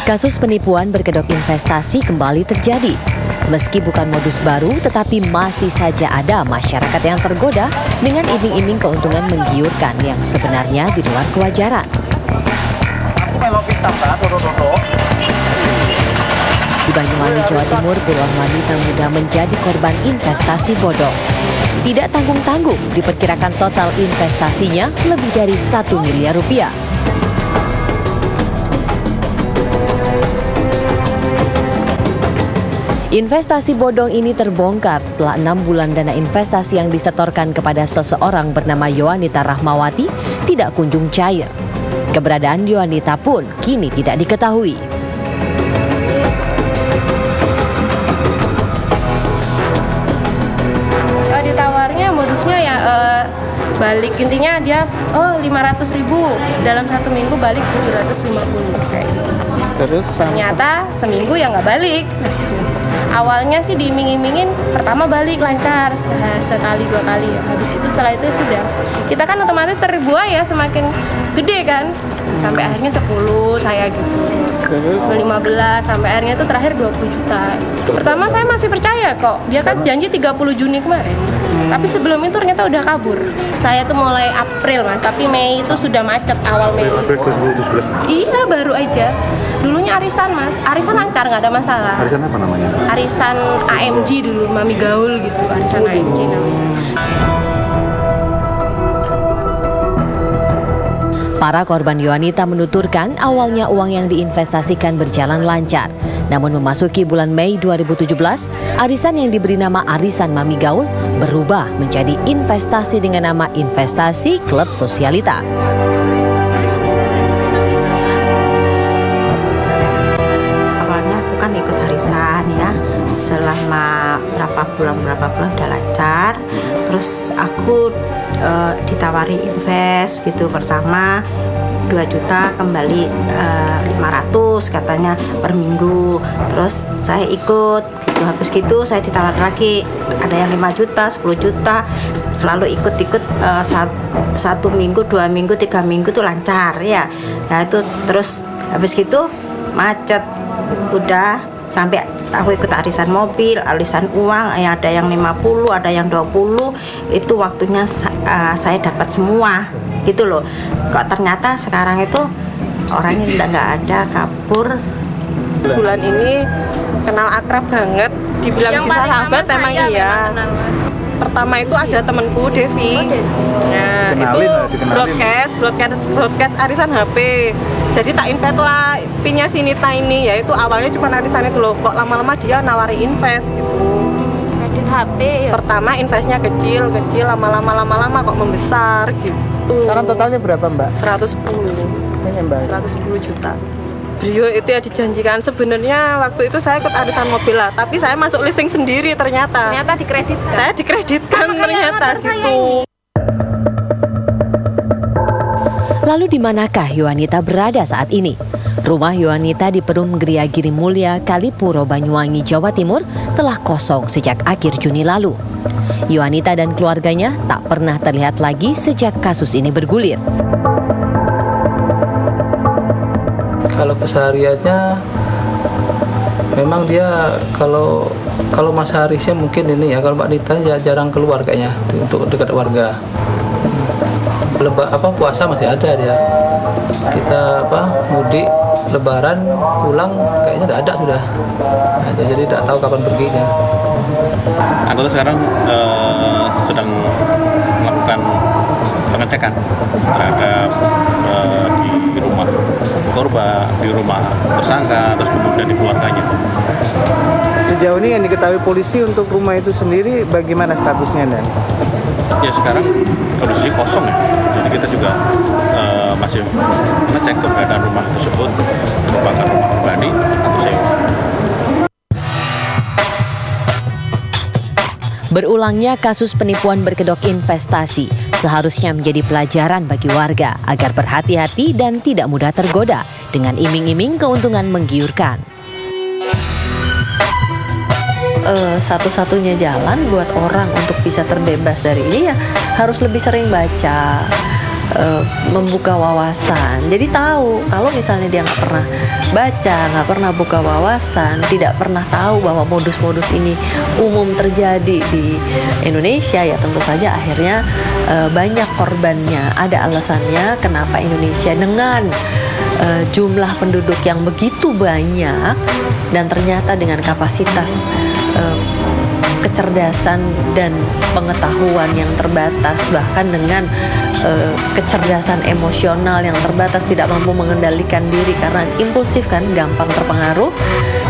Kasus penipuan berkedok investasi kembali terjadi. Meski bukan modus baru, tetapi masih saja ada masyarakat yang tergoda dengan iming-iming keuntungan menggiurkan yang sebenarnya di luar kewajaran. Di Banyuwangi, Jawa Timur, puluhan wanita muda menjadi korban investasi bodong. Tidak tanggung-tanggung, diperkirakan total investasinya lebih dari 1 miliar rupiah. Investasi bodong ini terbongkar setelah 6 bulan dana investasi yang disetorkan kepada seseorang bernama Yohanita Rahmawati tidak kunjung cair. Keberadaan Yohanita pun kini tidak diketahui. Ditawarnya modusnya ya balik, intinya dia 500.000 dalam 1 minggu balik 750 kayak gitu. Terus ternyata seminggu ya nggak balik. Awalnya sih diiming-imingin pertama balik lancar sekali 2 kali ya. Habis itu setelah itu sudah kita kan otomatis terbuai ya, semakin gede kan, sampai akhirnya 10 saya gitu, 15 sampai akhirnya itu terakhir 20 juta. Pertama saya masih percaya kok, dia kan janji 30 Juni kemarin, tapi sebelum itu ternyata udah kabur. Saya tuh mulai April Mas, tapi Mei itu sudah macet, awal Mei. April 2017. Iya baru aja. Dulunya arisan Mas, arisan lancar nggak ada masalah. Arisan apa namanya? Arisan AMG dulu, Mami Gaul gitu, arisan AMG namanya. Para korban Yohanita menuturkan awalnya uang yang diinvestasikan berjalan lancar. Namun memasuki bulan Mei 2017, arisan yang diberi nama Arisan Mami Gaul berubah menjadi investasi dengan nama Investasi Klub Sosialita. Awalnya aku kan ikut arisan ya, selama berapa bulan udah lancar. Terus aku ditawari invest gitu, pertama 2 juta kembali 500 katanya per minggu. Terus saya ikut gitu, habis gitu saya ditawar lagi ada yang 5 juta, 10 juta, selalu ikut-ikut 1 minggu, 2 minggu, 3 minggu tuh lancar ya. Nah itu terus habis gitu macet, udah sampai aku ikut arisan mobil, arisan uang, ada yang 50, ada yang 20, itu waktunya saya dapat semua gitu loh. Kok ternyata sekarang itu orangnya nggak ada, kabur. Bulan ini kenal akrab banget, dibilang Yang bisa paling sahabat lama emang saya iya. memang kenal, Mas. Pertama itu ada temanku Devi. Nah, itu broadcast arisan HP. Jadi tak invest lah pinnya si Nita ini, yaitu awalnya cuma arisan itu loh, kok lama-lama dia nawari invest gitu. Kredit HP ya. Pertama investnya kecil, lama-lama kok membesar gitu. Sekarang totalnya berapa Mbak? 110. Ini Mbak. 110 juta. Beliau itu ya dijanjikan, sebenarnya waktu itu saya ikut arisan mobil lah, tapi saya masuk leasing sendiri ternyata. Ternyata dikreditkan. Saya dikreditkan ternyata gitu. Lalu di manakah Yohanita berada saat ini? Rumah Yohanita di Perum Geria Giri Mulya, Kalipuro, Banyuwangi, Jawa Timur telah kosong sejak akhir Juni lalu. Yohanita dan keluarganya tak pernah terlihat lagi sejak kasus ini bergulir. Kalau kesehariannya memang dia kalau Mas Harisnya mungkin ini ya, kalau Mbak Nita jarang keluar kayaknya untuk dekat warga. Puasa masih ada dia. Kita mudik, lebaran, pulang kayaknya tidak ada sudah. Nah, jadi tidak tahu kapan perginya. Anggota sekarang sedang melakukan pengecekan terhadap di rumah korban, di rumah tersangka, terus kemudian di keluarganya. Sejauh ini yang diketahui polisi untuk rumah itu sendiri bagaimana statusnya Dan? Ya sekarang kondisi kosong ya, jadi kita juga masih mengecek keberadaan rumah tersebut merupakan rumah pribadi atau sewa. Berulangnya kasus penipuan berkedok investasi seharusnya menjadi pelajaran bagi warga agar berhati-hati dan tidak mudah tergoda dengan iming-iming keuntungan menggiurkan. Satu-satunya jalan buat orang untuk bisa terbebas dari ini ya harus lebih sering baca, membuka wawasan. Jadi tahu kalau misalnya dia nggak pernah baca, nggak pernah buka wawasan, tidak pernah tahu bahwa modus-modus ini umum terjadi di Indonesia, ya tentu saja akhirnya banyak korbannya. Ada alasannya kenapa Indonesia dengan jumlah penduduk yang begitu banyak dan ternyata dengan kapasitas kecerdasan dan pengetahuan yang terbatas, bahkan dengan kecerdasan emosional yang terbatas, tidak mampu mengendalikan diri karena impulsif kan, gampang terpengaruh,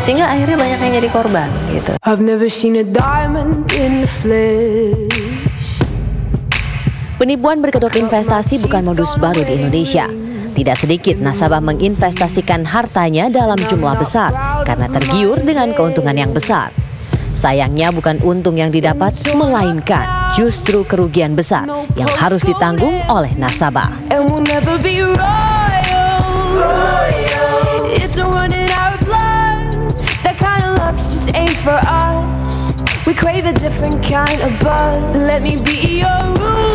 sehingga akhirnya banyak yang jadi korban gitu. I've never seen a diamond in the flesh. Penipuan berkedok investasi bukan modus baru di Indonesia. Tidak sedikit nasabah menginvestasikan hartanya dalam jumlah besar karena tergiur dengan keuntungan yang besar. Sayangnya bukan untung yang didapat, melainkan justru kerugian besar yang harus ditanggung oleh nasabah. And we'll never be royal. It's running our blood. That kind of luck's just ain't for us. We crave a different kind of buzz. Let me be your ruler.